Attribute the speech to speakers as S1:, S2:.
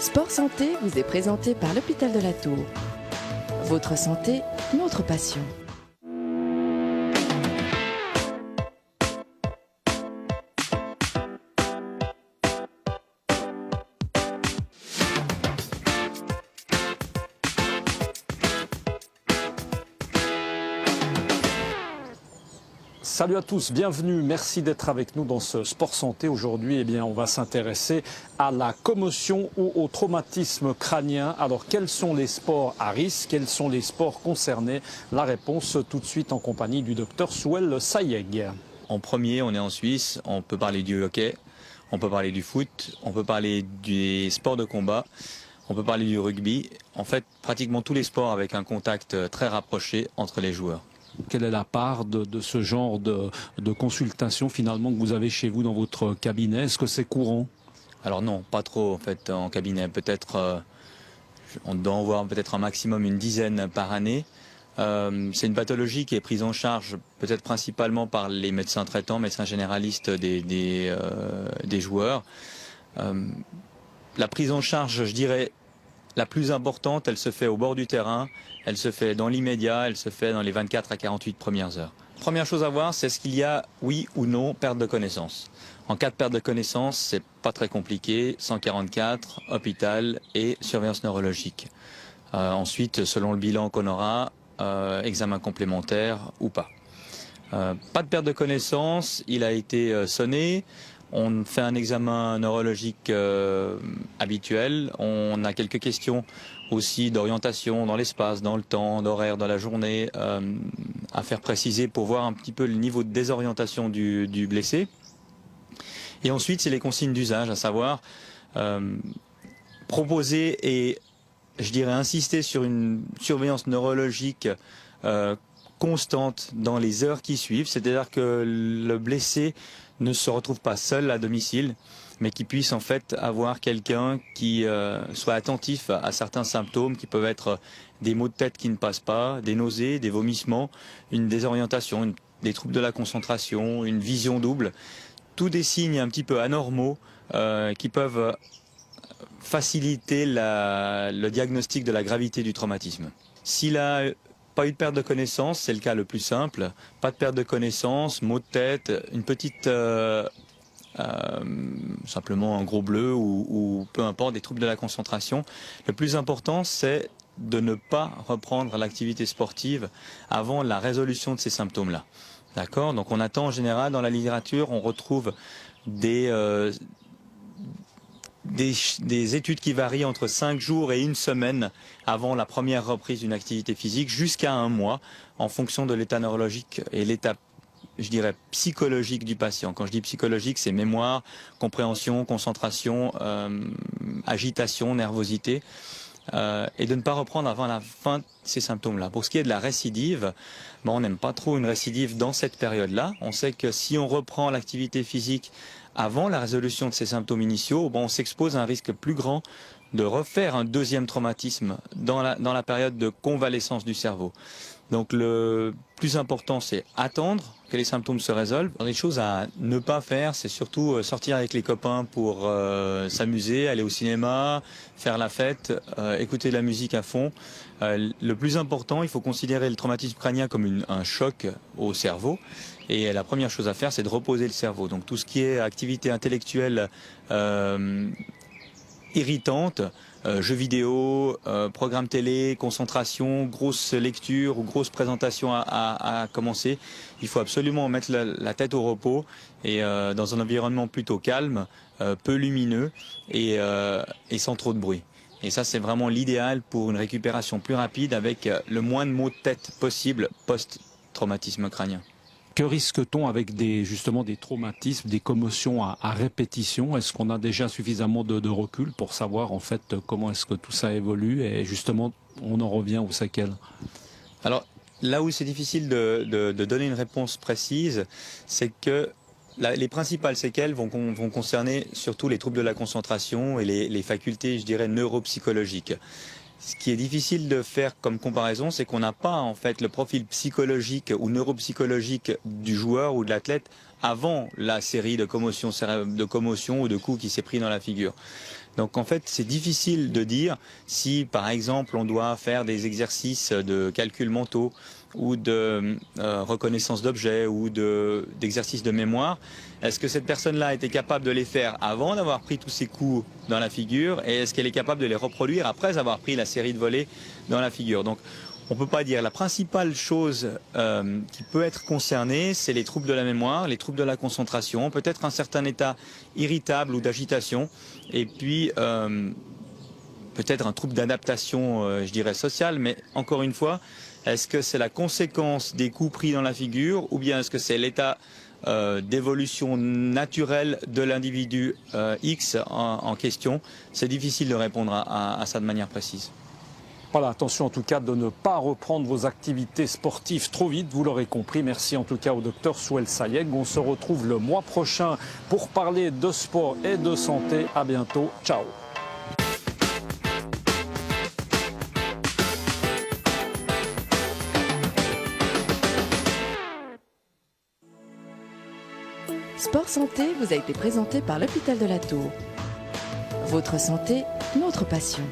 S1: Sport Santé vous est présenté par l'Hôpital de la Tour. Votre santé, notre passion.
S2: Salut à tous, bienvenue, merci d'être avec nous dans ce Sport Santé. Aujourd'hui, on va s'intéresser à la commotion ou au traumatisme crânien. Alors, quels sont les sports à risque? Quels sont les sports concernés? La réponse tout de suite en compagnie du docteur Souel Sayeg.
S3: En premier, on est en Suisse, on peut parler du hockey, on peut parler du foot, on peut parler des sports de combat, on peut parler du rugby. En fait, pratiquement tous les sports avec un contact très rapproché entre les joueurs.
S2: Quelle est la part de ce genre de consultation finalement que vous avez chez vous dans votre cabinet? Est-ce que c'est courant?
S3: Alors non, pas trop en fait en cabinet. Peut-être, on doit en voir peut-être un maximum une dizaine par année. C'est une pathologie qui est prise en charge peut-être principalement par les médecins traitants, médecins généralistes des joueurs. La prise en charge, je dirais, la plus importante, elle se fait au bord du terrain, elle se fait dans l'immédiat, elle se fait dans les 24 à 48 premières heures. Première chose à voir, c'est ce qu'il y a, oui ou non, perte de connaissance. En cas de perte de connaissance, c'est pas très compliqué, 144, hôpital et surveillance neurologique. Ensuite, selon le bilan qu'on aura, examen complémentaire ou pas. Pas de perte de connaissance, il a été sonné. On fait un examen neurologique habituel. On a quelques questions aussi d'orientation dans l'espace, dans le temps, d'horaire, dans la journée, à faire préciser pour voir un petit peu le niveau de désorientation du blessé. Et ensuite, c'est les consignes d'usage, à savoir proposer et, je dirais, insister sur une surveillance neurologique constante dans les heures qui suivent. C'est-à-dire que le blessé ne se retrouve pas seul à domicile, mais qui puisse en fait avoir quelqu'un qui soit attentif à certains symptômes qui peuvent être des maux de tête qui ne passent pas, des nausées, des vomissements, une désorientation, des troubles de la concentration, une vision double, tous des signes un petit peu anormaux qui peuvent faciliter le diagnostic de la gravité du traumatisme. S'il a pas eu de perte de connaissance, c'est le cas le plus simple. Pas de perte de connaissance, maux de tête, une petite, simplement un gros bleu ou peu importe, des troubles de la concentration. Le plus important, c'est de ne pas reprendre l'activité sportive avant la résolution de ces symptômes-là. D'accord? Donc on attend en général dans la littérature, on retrouve des études qui varient entre 5 jours et 1 semaine avant la première reprise d'une activité physique jusqu'à 1 mois en fonction de l'état neurologique et l'état, je dirais, psychologique du patient. Quand je dis psychologique, c'est mémoire, compréhension, concentration, agitation, nervosité. Et de ne pas reprendre avant la fin de ces symptômes-là. Pour ce qui est de la récidive, on n'aime pas trop une récidive dans cette période-là. On sait que si on reprend l'activité physique avant la résolution de ces symptômes initiaux, on s'expose à un risque plus grand de refaire un deuxième traumatisme dans la période de convalescence du cerveau. Donc le plus important, c'est attendre que les symptômes se résolvent. Les choses à ne pas faire, c'est surtout sortir avec les copains pour s'amuser, aller au cinéma, faire la fête, écouter de la musique à fond. Le plus important, il faut considérer le traumatisme crânien comme un choc au cerveau. Et la première chose à faire, c'est de reposer le cerveau. Donc tout ce qui est activité intellectuelle irritante, jeux vidéo, programmes télé, concentration, grosse lecture ou grosse présentation à commencer. Il faut absolument mettre la tête au repos et dans un environnement plutôt calme, peu lumineux et sans trop de bruit. Et ça, c'est vraiment l'idéal pour une récupération plus rapide avec le moins de maux de tête possible post-traumatisme crânien.
S2: Que risque-t-on avec justement des traumatismes, des commotions à répétition? Est-ce qu'on a déjà suffisamment de recul pour savoir en fait comment est-ce que tout ça évolue et justement on en revient aux séquelles?
S3: Alors là où c'est difficile de donner une réponse précise, c'est que les principales séquelles vont concerner surtout les troubles de la concentration et les facultés, je dirais, neuropsychologiques. Ce qui est difficile de faire comme comparaison, c'est qu'on n'a pas en fait le profil psychologique ou neuropsychologique du joueur ou de l'athlète avant la série de commotions ou de coups qui s'est pris dans la figure. Donc en fait, c'est difficile de dire si, par exemple, on doit faire des exercices de calcul mentaux ou de reconnaissance d'objets ou d'exercices de mémoire. Est-ce que cette personne-là était capable de les faire avant d'avoir pris tous ces coups dans la figure et est-ce qu'elle est capable de les reproduire après avoir pris la série de volées dans la figure? Donc on ne peut pas dire. La principale chose qui peut être concernée, c'est les troubles de la mémoire, les troubles de la concentration, peut-être un certain état irritable ou d'agitation, et puis peut-être un trouble d'adaptation, je dirais, sociale, mais encore une fois, est-ce que c'est la conséquence des coups pris dans la figure ou bien est-ce que c'est l'état d'évolution naturelle de l'individu X en question? C'est difficile de répondre à ça de manière précise.
S2: Voilà, attention en tout cas de ne pas reprendre vos activités sportives trop vite, vous l'aurez compris. Merci en tout cas au docteur Souheil Sayegh. On se retrouve le mois prochain pour parler de sport et de santé. À bientôt, ciao.
S1: Sport Santé vous a été présenté par l'Hôpital de la Tour. Votre santé, notre passion.